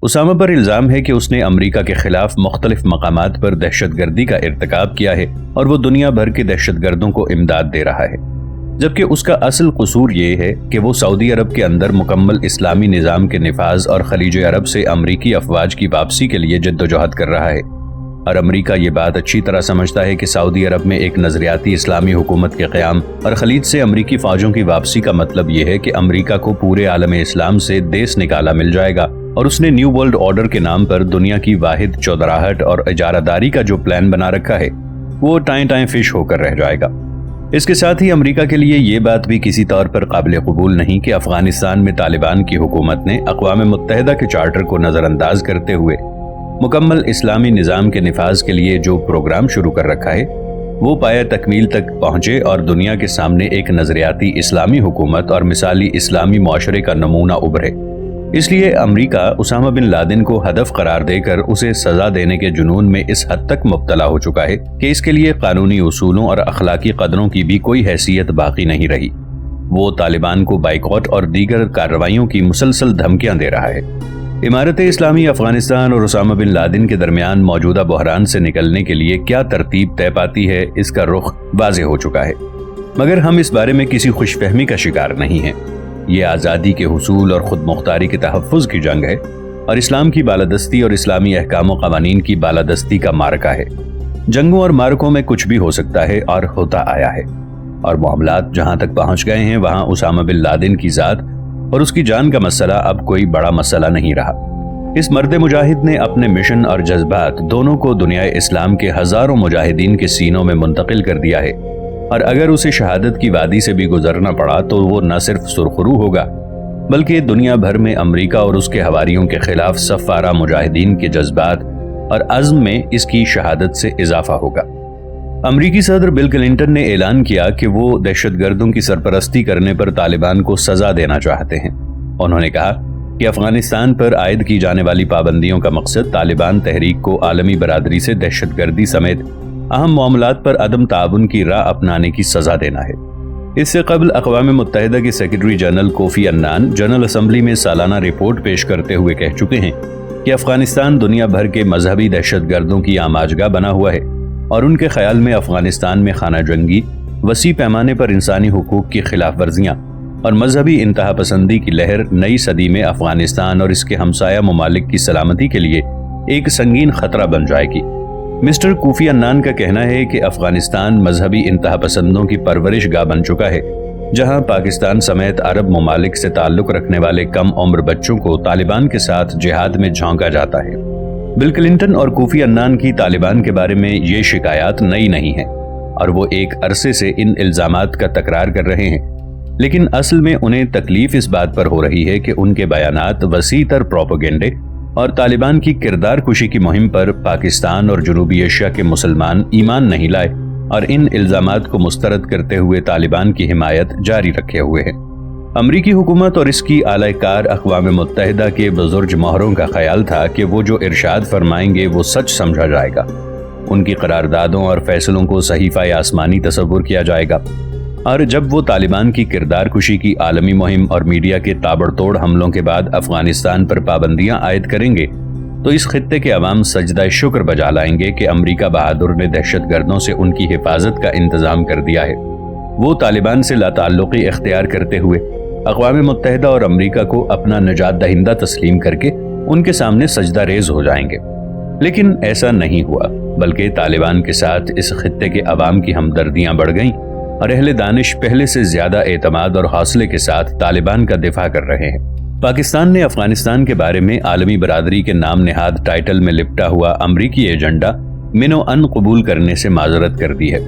اسامہ پر الزام ہے کہ اس نے امریکہ کے خلاف مختلف مقامات پر دہشت گردی کا ارتکاب کیا ہے اور وہ دنیا بھر کے دہشت گردوں کو امداد دے رہا ہے، جبکہ اس کا اصل قصور یہ ہے کہ وہ سعودی عرب کے اندر مکمل اسلامی نظام کے نفاذ اور خلیج عرب سے امریکی افواج کی واپسی کے لیے جدوجہد کر رہا ہے، اور امریکہ یہ بات اچھی طرح سمجھتا ہے کہ سعودی عرب میں ایک نظریاتی اسلامی حکومت کے قیام اور خلیج سے امریکی فوجوں کی واپسی کا مطلب یہ ہے کہ امریکہ کو پورے عالم اسلام سے دیس نکالا مل جائے گا، اور اس نے نیو ورلڈ آرڈر کے نام پر دنیا کی واحد چودراہٹ اور اجارہ داری کا جو پلان بنا رکھا ہے وہ ٹائیں ٹائیں فش ہو کر رہ جائے گا۔ اس کے ساتھ ہی امریکہ کے لیے یہ بات بھی کسی طور پر قابل قبول نہیں کہ افغانستان میں طالبان کی حکومت نے اقوام متحدہ کے چارٹر کو نظر انداز کرتے ہوئے مکمل اسلامی نظام کے نفاذ کے لیے جو پروگرام شروع کر رکھا ہے وہ پایہ تکمیل تک پہنچے اور دنیا کے سامنے ایک نظریاتی اسلامی حکومت اور مثالی اسلامی معاشرے کا نمونہ ابھرے۔ اس لیے امریکہ اسامہ بن لادن کو ہدف قرار دے کر اسے سزا دینے کے جنون میں اس حد تک مبتلا ہو چکا ہے کہ اس کے لیے قانونی اصولوں اور اخلاقی قدروں کی بھی کوئی حیثیت باقی نہیں رہی۔ وہ طالبان کو بائیکاٹ اور دیگر کارروائیوں کی مسلسل دھمکیاں دے رہا ہے۔ امارت اسلامی افغانستان اور اسامہ بن لادن کے درمیان موجودہ بحران سے نکلنے کے لیے کیا ترتیب طے پاتی ہے، اس کا رخ واضح ہو چکا ہے، مگر ہم اس بارے میں کسی خوش فہمی کا شکار نہیں ہیں۔ یہ آزادی کے حصول اور خود مختاری کے تحفظ کی جنگ ہے، اور اسلام کی بالادستی اور اسلامی احکام و قوانین کی بالادستی کا معرکہ ہے۔ جنگوں اور معرکوں میں کچھ بھی ہو سکتا ہے اور ہوتا آیا ہے، اور معاملات جہاں تک پہنچ گئے ہیں وہاں اسامہ بن لادن کی ذات اور اس کی جان کا مسئلہ اب کوئی بڑا مسئلہ نہیں رہا۔ اس مرد مجاہد نے اپنے مشن اور جذبات دونوں کو دنیا اسلام کے ہزاروں مجاہدین کے سینوں میں منتقل کر دیا ہے، اور اگر اسے شہادت کی وادی سے بھی گزرنا پڑا تو وہ نہ صرف سرخرو ہوگا بلکہ دنیا بھر میں امریکہ اور اس کے حواریوں کے خلاف صفارہ مجاہدین کے جذبات اور عزم میں اس کی شہادت سے اضافہ ہوگا۔ امریکی صدر بل کلنٹن نے اعلان کیا کہ وہ دہشت گردوں کی سرپرستی کرنے پر طالبان کو سزا دینا چاہتے ہیں۔ انہوں نے کہا کہ افغانستان پر عائد کی جانے والی پابندیوں کا مقصد طالبان تحریک کو عالمی برادری سے دہشت گردی سمیت اہم معاملات پر عدم تعاون کی راہ اپنانے کی سزا دینا ہے۔ اس سے قبل اقوام متحدہ کے secretary general Kofi Annan general assembly میں سالانہ رپورٹ پیش کرتے ہوئے کہہ چکے ہیں کہ افغانستان دنیا بھر کے مذہبی دہشت گردوں کی آماجگاہ بنا ہوا ہے، اور ان کے خیال میں افغانستان میں خانہ جنگی، وسیع پیمانے پر انسانی حقوق کی خلاف ورزیاں اور مذہبی انتہا پسندی کی لہر نئی صدی میں افغانستان اور اس کے ہمسایہ ممالک کی سلامتی کے لیے ایک سنگین خطرہ بن جائے گی۔ مسٹر کوفی عنان کا کہنا ہے کہ افغانستان مذہبی انتہا پسندوں کی پرورش گاہ بن چکا ہے، جہاں پاکستان سمیت عرب ممالک سے تعلق رکھنے والے کم عمر بچوں کو طالبان کے ساتھ جہاد میں جھونکا جاتا ہے۔ بل کلنٹن اور کوفی عنان کی طالبان کے بارے میں یہ شکایات نئی نہیں ہیں، اور وہ ایک عرصے سے ان الزامات کا تکرار کر رہے ہیں، لیکن اصل میں انہیں تکلیف اس بات پر ہو رہی ہے کہ ان کے بیانات وسیع تر پروپیگنڈے اور طالبان کی کردار کشی کی مہم پر پاکستان اور جنوبی ایشیا کے مسلمان ایمان نہیں لائے اور ان الزامات کو مسترد کرتے ہوئے طالبان کی حمایت جاری رکھے ہوئے ہیں۔ امریکی حکومت اور اس کی اعلی کار اقوام متحدہ کے بزرگ ماہروں کا خیال تھا کہ وہ جو ارشاد فرمائیں گے وہ سچ سمجھا جائے گا، ان کی قراردادوں اور فیصلوں کو صحیفہ آسمانی تصور کیا جائے گا، اور جب وہ طالبان کی کردار کشی کی عالمی مہم اور میڈیا کے تابڑ توڑ حملوں کے بعد افغانستان پر پابندیاں عائد کریں گے تو اس خطے کے عوام سجدہ شکر بجا لائیں گے کہ امریکہ بہادر نے دہشت گردوں سے ان کی حفاظت کا انتظام کر دیا ہے۔ وہ طالبان سے لا تعلقی اختیار کرتے ہوئے اقوام متحدہ اور امریکہ کو اپنا نجات دہندہ تسلیم کر کے ان کے سامنے سجدہ ریز ہو جائیں گے، لیکن ایسا نہیں ہوا، بلکہ طالبان کے ساتھ اس خطے کے عوام کی ہمدردیاں بڑھ گئیں اور اہل دانش پہلے سے زیادہ اعتماد اور حوصلے کے ساتھ طالبان کا دفاع کر رہے ہیں۔ پاکستان نے افغانستان کے بارے میں عالمی برادری کے نام نہاد ٹائٹل میں لپٹا ہوا امریکی ایجنڈا منو ان قبول کرنے سے معذرت کر دی ہے۔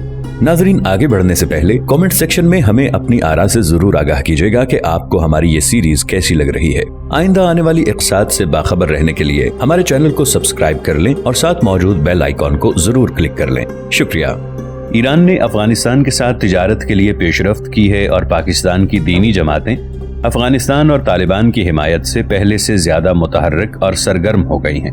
ناظرین، آگے بڑھنے سے پہلے کامنٹ سیکشن میں ہمیں اپنی آراء سے ضرور آگاہ کیجیے گا کہ آپ کو ہماری یہ سیریز کیسی لگ رہی ہے۔ آئندہ آنے والی اقساط سے باخبر رہنے کے لیے ہمارے چینل کو سبسکرائب کر لیں اور ساتھ موجود بیل آئیکن کو ضرور کلک کر لیں۔ شکریہ۔ ایران نے افغانستان کے ساتھ تجارت کے لیے پیش رفت کی ہے اور پاکستان کی دینی جماعتیں افغانستان اور طالبان کی حمایت سے پہلے سے زیادہ متحرک اور سرگرم ہو گئی ہیں۔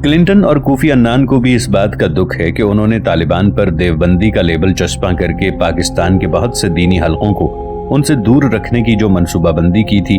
کلنٹن اور کوفی عنان کو بھی اس بات کا دکھ ہے کہ انہوں نے طالبان پر دیوبندی کا لیبل چسپاں کر کے پاکستان کے بہت سے دینی حلقوں کو ان سے دور رکھنے کی جو منصوبہ بندی کی تھی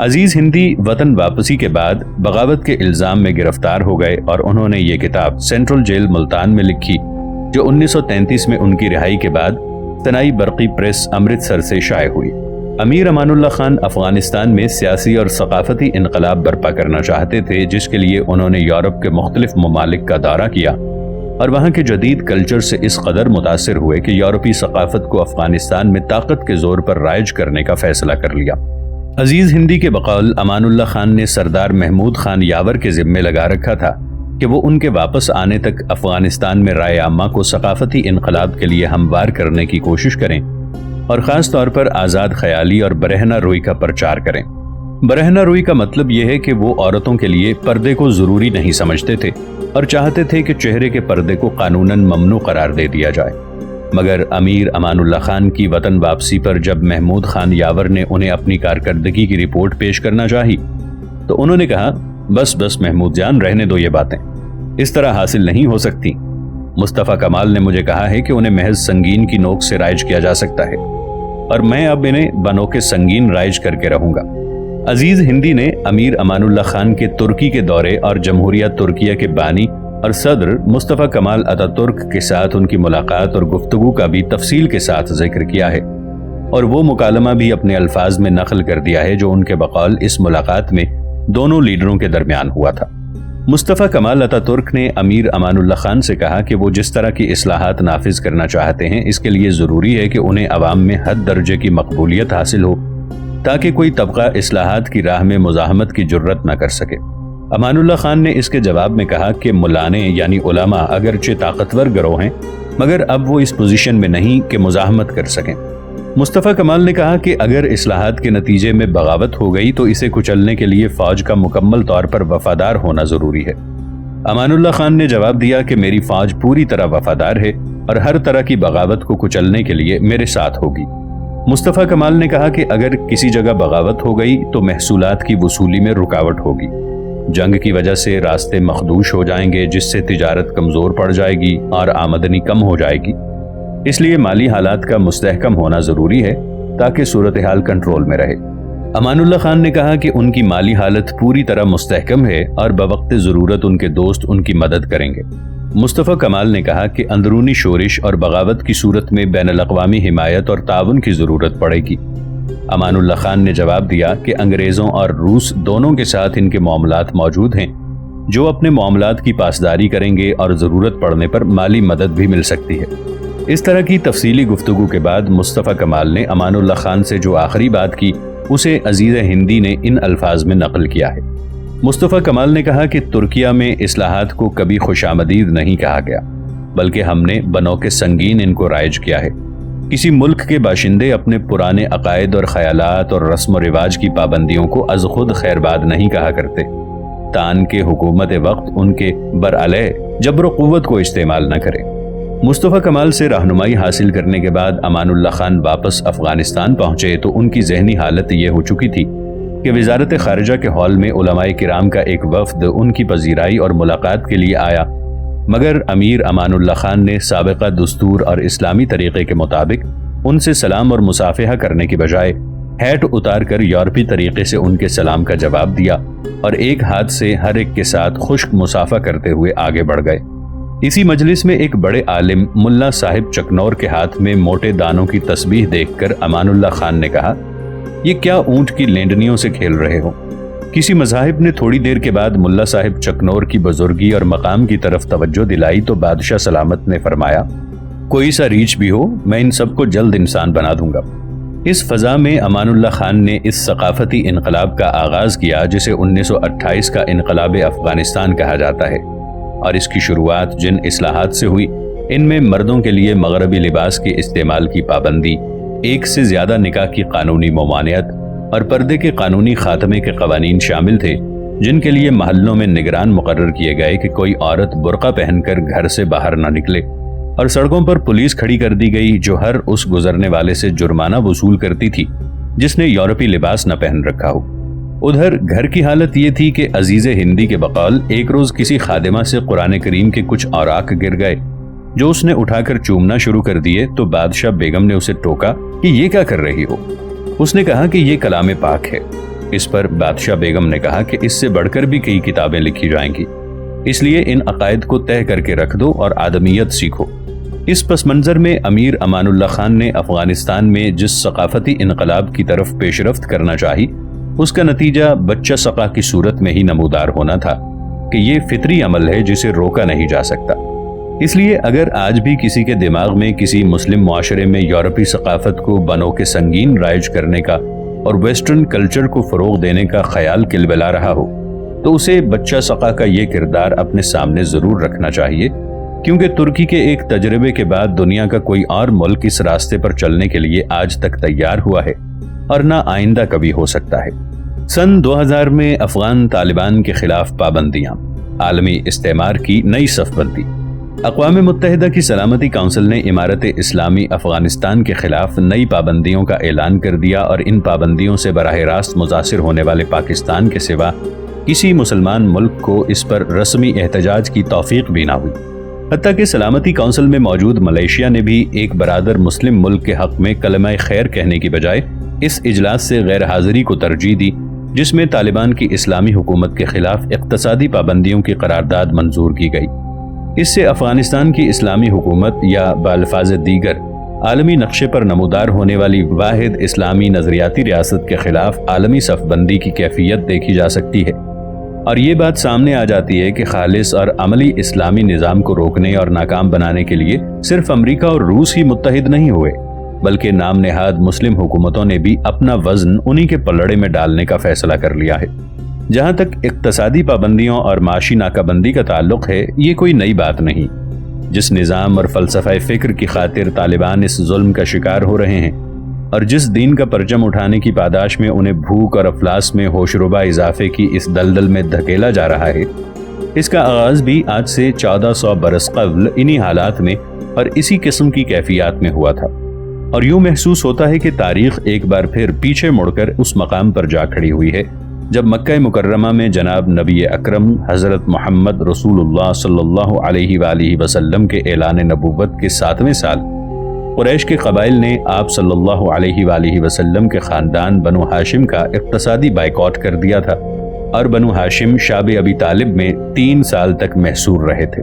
عزیز ہندی وطن واپسی کے بعد بغاوت کے الزام میں گرفتار ہو گئے اور انہوں نے یہ کتاب سینٹرل جیل ملتان میں لکھی جو 1933 میں ان کی رہائی کے بعد تنائی برقی پریس امرتسر سے شائع ہوئی۔ امیر امان اللہ خان افغانستان میں سیاسی اور ثقافتی انقلاب برپا کرنا چاہتے تھے، جس کے لیے انہوں نے یورپ کے مختلف ممالک کا دورہ کیا اور وہاں کے جدید کلچر سے اس قدر متاثر ہوئے کہ یورپی ثقافت کو افغانستان میں طاقت کے زور پر رائج کرنے کا فیصلہ کر لیا۔ عزیز ہندی کے بقول امان اللہ خان نے سردار محمود خان یاور کے ذمے لگا رکھا تھا کہ وہ ان کے واپس آنے تک افغانستان میں رائے عامہ کو ثقافتی انقلاب کے لیے ہموار کرنے کی کوشش کریں اور خاص طور پر آزاد خیالی اور برہنہ روی کا پرچار کریں۔ برہنہ روی کا مطلب یہ ہے کہ وہ عورتوں کے لیے پردے کو ضروری نہیں سمجھتے تھے اور چاہتے تھے کہ چہرے کے پردے کو قانوناً ممنوع قرار دے دیا جائے۔ مگر امیر امان اللہ خان کی وطن واپسی پر جب محمود خان یاور نے انہیں اپنی کارکردگی کی رپورٹ پیش کرنا چاہی تو انہوں نے کہا، بس محمود جان، رہنے دو یہ باتیں، اس طرح حاصل نہیں ہو سکتی۔ مصطفیٰ کمال نے مجھے کہا ہے کہ انہیں محض سنگین کی نوک سے رائج کیا جا سکتا ہے اور میں اب انہیں بنوک سنگین رائج کر کے رہوں گا۔ عزیز ہندی نے امیر امان اللہ خان کے ترکی کے دورے اور جمہوریہ ترکیہ کے بانی اور صدر مصطفیٰ کمال اتہ ترک کے ساتھ ان کی ملاقات اور گفتگو کا بھی تفصیل کے ساتھ ذکر کیا ہے اور وہ مکالمہ بھی اپنے الفاظ میں نقل کر دیا ہے جو ان کے بقول اس ملاقات میں دونوں لیڈروں کے درمیان ہوا تھا۔ مصطفیٰ کمال اتہ ترک نے امیر امان اللہ خان سے کہا کہ وہ جس طرح کی اصلاحات نافذ کرنا چاہتے ہیں اس کے لیے ضروری ہے کہ انہیں عوام میں حد درجے کی مقبولیت حاصل ہو تاکہ کوئی طبقہ اصلاحات کی راہ میں مزاحمت کی جرت نہ کر سکے۔ امان اللہ خان نے اس کے جواب میں کہا کہ مولانے یعنی علماء اگرچہ طاقتور گروہ ہیں مگر اب وہ اس پوزیشن میں نہیں کہ مزاحمت کر سکیں۔ مصطفیٰ کمال نے کہا کہ اگر اصلاحات کے نتیجے میں بغاوت ہو گئی تو اسے کچلنے کے لیے فوج کا مکمل طور پر وفادار ہونا ضروری ہے۔ امان اللہ خان نے جواب دیا کہ میری فوج پوری طرح وفادار ہے اور ہر طرح کی بغاوت کو کچلنے کے لیے میرے ساتھ ہوگی۔ مصطفیٰ کمال نے کہا کہ اگر کسی جگہ بغاوت ہو گئی تو محصولات کی وصولی میں رکاوٹ ہوگی، جنگ کی وجہ سے راستے مخدوش ہو جائیں گے جس سے تجارت کمزور پڑ جائے گی اور آمدنی کم ہو جائے گی، اس لیے مالی حالات کا مستحکم ہونا ضروری ہے تاکہ صورتحال کنٹرول میں رہے۔ امان اللہ خان نے کہا کہ ان کی مالی حالت پوری طرح مستحکم ہے اور بوقت ضرورت ان کے دوست ان کی مدد کریں گے۔ مصطفیٰ کمال نے کہا کہ اندرونی شورش اور بغاوت کی صورت میں بین الاقوامی حمایت اور تعاون کی ضرورت پڑے گی۔ امان اللہ خان نے جواب دیا کہ انگریزوں اور روس دونوں کے ساتھ ان کے معاملات موجود ہیں جو اپنے معاملات کی پاسداری کریں گے اور ضرورت پڑنے پر مالی مدد بھی مل سکتی ہے۔ اس طرح کی تفصیلی گفتگو کے بعد مصطفیٰ کمال نے امان اللہ خان سے جو آخری بات کی اسے عزیز ہندی نے ان الفاظ میں نقل کیا ہے۔ مصطفیٰ کمال نے کہا کہ ترکیہ میں اصلاحات کو کبھی خوش آمدید نہیں کہا گیا بلکہ ہم نے بنوک سنگین ان کو رائج کیا ہے۔ کسی ملک کے باشندے اپنے پرانے عقائد اور خیالات اور رسم و رواج کی پابندیوں کو از خود خیرباد نہیں کہا کرتے تان کہ حکومت وقت ان کے برعلیہ جبر و قوت کو استعمال نہ کرے۔ مصطفیٰ کمال سے رہنمائی حاصل کرنے کے بعد امان اللہ خان واپس افغانستان پہنچے تو ان کی ذہنی حالت یہ ہو چکی تھی کہ وزارت خارجہ کے ہال میں علماء کرام کا ایک وفد ان کی پذیرائی اور ملاقات کے لیے آیا، مگر امیر امان اللہ خان نے سابقہ دستور اور اسلامی طریقے کے مطابق ان سے سلام اور مصافحہ کرنے کی بجائے ہیٹ اتار کر یورپی طریقے سے ان کے سلام کا جواب دیا اور ایک ہاتھ سے ہر ایک کے ساتھ خشک مصافحہ کرتے ہوئے آگے بڑھ گئے۔ اسی مجلس میں ایک بڑے عالم ملا صاحب چکنور کے ہاتھ میں موٹے دانوں کی تسبیح دیکھ کر امان اللہ خان نے کہا، یہ کیا اونٹ کی لینڈنیوں سے کھیل رہے ہو؟ کسی مذاہب نے تھوڑی دیر کے بعد ملا صاحب چکنور کی بزرگی اور مقام کی طرف توجہ دلائی تو بادشاہ سلامت نے فرمایا، کوئی سا ریچھ بھی ہو میں ان سب کو جلد انسان بنا دوں گا۔ اس فضا میں امان اللہ خان نے اس ثقافتی انقلاب کا آغاز کیا جسے 1928 کا انقلاب افغانستان کہا جاتا ہے، اور اس کی شروعات جن اصلاحات سے ہوئی ان میں مردوں کے لیے مغربی لباس کے استعمال کی پابندی، ایک سے زیادہ نکاح کی قانونی ممانعت اور پردے کے قانونی خاتمے کے قوانین شامل تھے، جن کے لیے محلوں میں نگران مقرر کیے گئے کہ کوئی عورت برقع پہن کر گھر سے باہر نہ نکلے، اور سڑکوں پر پولیس کھڑی کر دی گئی جو ہر اس گزرنے والے سے جرمانہ وصول کرتی تھی جس نے یورپی لباس نہ پہن رکھا ہو۔ ادھر گھر کی حالت یہ تھی کہ عزیز ہندی کے بقول ایک روز کسی خادمہ سے قرآن کریم کے کچھ اوراق گر گئے جو اس نے اٹھا کر چومنا شروع کر دیے تو بادشاہ بیگم نے اسے ٹوکا کہ یہ کیا کر رہی ہو؟ اس نے کہا کہ یہ کلام پاک ہے۔ اس پر بادشاہ بیگم نے کہا کہ اس سے بڑھ کر بھی کئی کتابیں لکھی جائیں گی، اس لیے ان عقائد کو طے کر کے رکھ دو اور آدمیت سیکھو۔ اس پس منظر میں امیر امان اللہ خان نے افغانستان میں جس ثقافتی انقلاب کی طرف پیش رفت کرنا چاہی، اس کا نتیجہ بچہ سقا کی صورت میں ہی نمودار ہونا تھا کہ یہ فطری عمل ہے جسے روکا نہیں جا سکتا۔ اس لیے اگر آج بھی کسی کے دماغ میں کسی مسلم معاشرے میں یورپی ثقافت کو بنو کے سنگین رائج کرنے کا اور ویسٹرن کلچر کو فروغ دینے کا خیال کلبلا رہا ہو تو اسے بچہ سقا کا یہ کردار اپنے سامنے ضرور رکھنا چاہیے، کیونکہ ترکی کے ایک تجربے کے بعد دنیا کا کوئی اور ملک اس راستے پر چلنے کے لیے آج تک تیار ہوا ہے اور نہ آئندہ کبھی ہو سکتا ہے۔ سن 2000 میں افغان طالبان کے خلاف پابندیاں، عالمی استعمار کی نئی صف بندی۔ اقوام متحدہ کی سلامتی کونسل نے امارت اسلامی افغانستان کے خلاف نئی پابندیوں کا اعلان کر دیا اور ان پابندیوں سے براہ راست متاثر ہونے والے پاکستان کے سوا کسی مسلمان ملک کو اس پر رسمی احتجاج کی توفیق بھی نہ ہوئی۔ حتیٰ کہ سلامتی کونسل میں موجود ملیشیا نے بھی ایک برادر مسلم ملک کے حق میں کلمہ خیر کہنے کی بجائے اس اجلاس سے غیر حاضری کو ترجیح دی، جس میں طالبان کی اسلامی حکومت کے خلاف اقتصادی پابندیوں کی قرارداد منظور کی گئی۔ اس سے افغانستان کی اسلامی حکومت یا بالفاظ دیگر عالمی نقشے پر نمودار ہونے والی واحد اسلامی نظریاتی ریاست کے خلاف عالمی صف بندی کی کیفیت دیکھی جا سکتی ہے، اور یہ بات سامنے آ جاتی ہے کہ خالص اور عملی اسلامی نظام کو روکنے اور ناکام بنانے کے لیے صرف امریکہ اور روس ہی متحد نہیں ہوئے، بلکہ نام نہاد مسلم حکومتوں نے بھی اپنا وزن انہی کے پلڑے میں ڈالنے کا فیصلہ کر لیا ہے۔ جہاں تک اقتصادی پابندیوں اور معاشی ناکہ بندی کا تعلق ہے، یہ کوئی نئی بات نہیں۔ جس نظام اور فلسفہ فکر کی خاطر طالبان اس ظلم کا شکار ہو رہے ہیں اور جس دین کا پرچم اٹھانے کی پاداش میں انہیں بھوک اور افلاس میں ہوش ربا اضافے کی اس دلدل میں دھکیلا جا رہا ہے، اس کا آغاز بھی آج سے 1400 برس قبل انہی حالات میں اور اسی قسم کی کیفیات میں ہوا تھا، اور یوں محسوس ہوتا ہے کہ تاریخ ایک بار پھر پیچھے مڑ کر اس مقام پر جا کھڑی ہوئی ہے جب مکہ مکرمہ میں جناب نبی اکرم حضرت محمد رسول اللہ صلی اللہ علیہ وآلہ وسلم کے اعلان نبوت کے 7ویں سال قریش کے قبائل نے آپ صلی اللہ علیہ وآلہ وسلم کے خاندان بنو ہاشم کا اقتصادی بائیکاٹ کر دیا تھا، اور بنو ہاشم شاب ابی طالب میں 3 سال تک محصور رہے تھے۔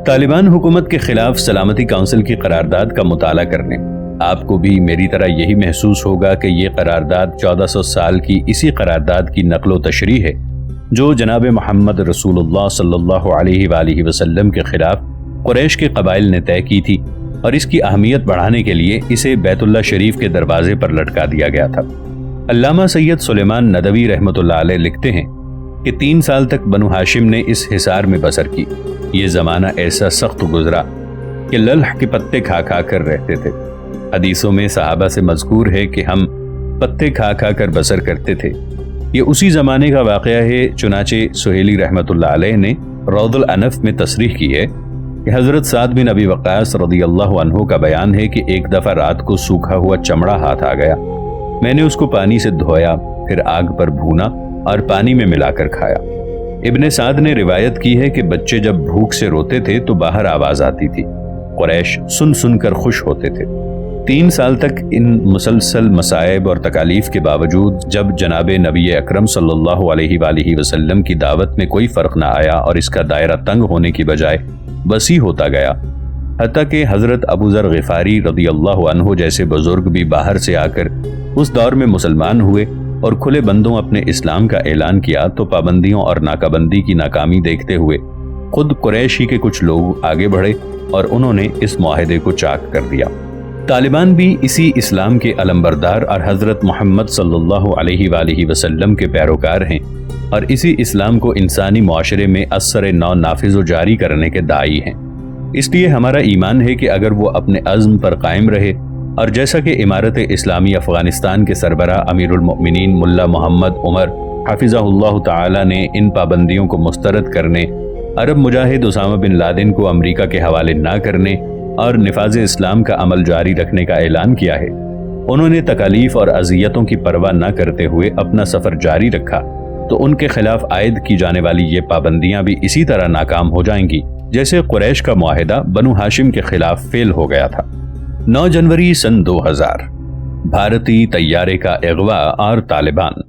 طالبان حکومت کے خلاف سلامتی کونسل کی قرارداد کا مطالعہ کرنے آپ کو بھی میری طرح یہی محسوس ہوگا کہ یہ قرارداد 1400 سال کی اسی قرارداد کی نقل و تشریح ہے جو جناب محمد رسول اللہ صلی اللہ علیہ وآلہ وسلم کے خلاف قریش کے قبائل نے طے کی تھی، اور اس کی اہمیت بڑھانے کے لیے اسے بیت اللہ شریف کے دروازے پر لٹکا دیا گیا تھا۔ علامہ سید سلیمان ندوی رحمۃ اللہ علیہ لکھتے ہیں کہ 3 سال تک بنو ہاشم نے اس حصار میں بسر کی۔ یہ زمانہ ایسا سخت گزرا کہ للح کے پتے کھا کھا کر رہتے تھے۔ حدیثوں میں صحابہ سے مذکور ہے کہ ہم پتے کھا کھا کر بسر کرتے تھے۔ یہ اسی زمانے کا واقعہ ہے، چنانچہ سہیلی رحمۃ اللہ علیہ نے روض الانف میں تصریح کی ہے کہ حضرت سعد بن ابی وقاص رضی اللہ عنہ کا بیان ہے کہ ایک دفعہ رات کو سوکھا ہوا چمڑا ہاتھ آ گیا، میں نے اس کو پانی سے دھویا، پھر آگ پر بھونا اور پانی میں ملا کر کھایا۔ ابن سعد نے روایت کی ہے کہ بچے جب بھوک سے روتے تھے تو باہر آواز آتی تھی، قریش سن سن کر خوش ہوتے تھے۔ 3 سال تک ان مسلسل مصائب اور تکالیف کے باوجود جب جناب نبی اکرم صلی اللہ علیہ وآلہ وسلم کی دعوت میں کوئی فرق نہ آیا اور اس کا دائرہ تنگ ہونے کی بجائے وسیع ہوتا گیا، حتیٰ کہ حضرت ابو ذر غفاری رضی اللہ عنہ جیسے بزرگ بھی باہر سے آ کر اس دور میں مسلمان ہوئے اور کھلے بندوں اپنے اسلام کا اعلان کیا، تو پابندیوں اور ناکہ بندی کی ناکامی دیکھتے ہوئے خود قریش ہی کے کچھ لوگ آگے بڑھے اور انہوں نے اس معاہدے کو چاک کر دیا۔ طالبان بھی اسی اسلام کے علمبردار اور حضرت محمد صلی اللہ علیہ وآلہ وسلم کے پیروکار ہیں، اور اسی اسلام کو انسانی معاشرے میں اثر نو نافذ و جاری کرنے کے داعی ہیں۔ اس لیے ہمارا ایمان ہے کہ اگر وہ اپنے عزم پر قائم رہے، اور جیسا کہ امارت اسلامی افغانستان کے سربراہ امیر المؤمنین ملا محمد عمر حفظہ اللہ تعالی نے ان پابندیوں کو مسترد کرنے، عرب مجاہد اسامہ بن لادن کو امریکہ کے حوالے نہ کرنے اور نفاذ اسلام کا عمل جاری رکھنے کا اعلان کیا ہے، انہوں نے تکالیف اور اذیتوں کی پرواہ نہ کرتے ہوئے اپنا سفر جاری رکھا، تو ان کے خلاف عائد کی جانے والی یہ پابندیاں بھی اسی طرح ناکام ہو جائیں گی جیسے قریش کا معاہدہ بنو ہاشم کے خلاف فیل ہو گیا تھا۔ 9 جنوری سن 2000 بھارتی طیارے کا اغوا اور طالبان۔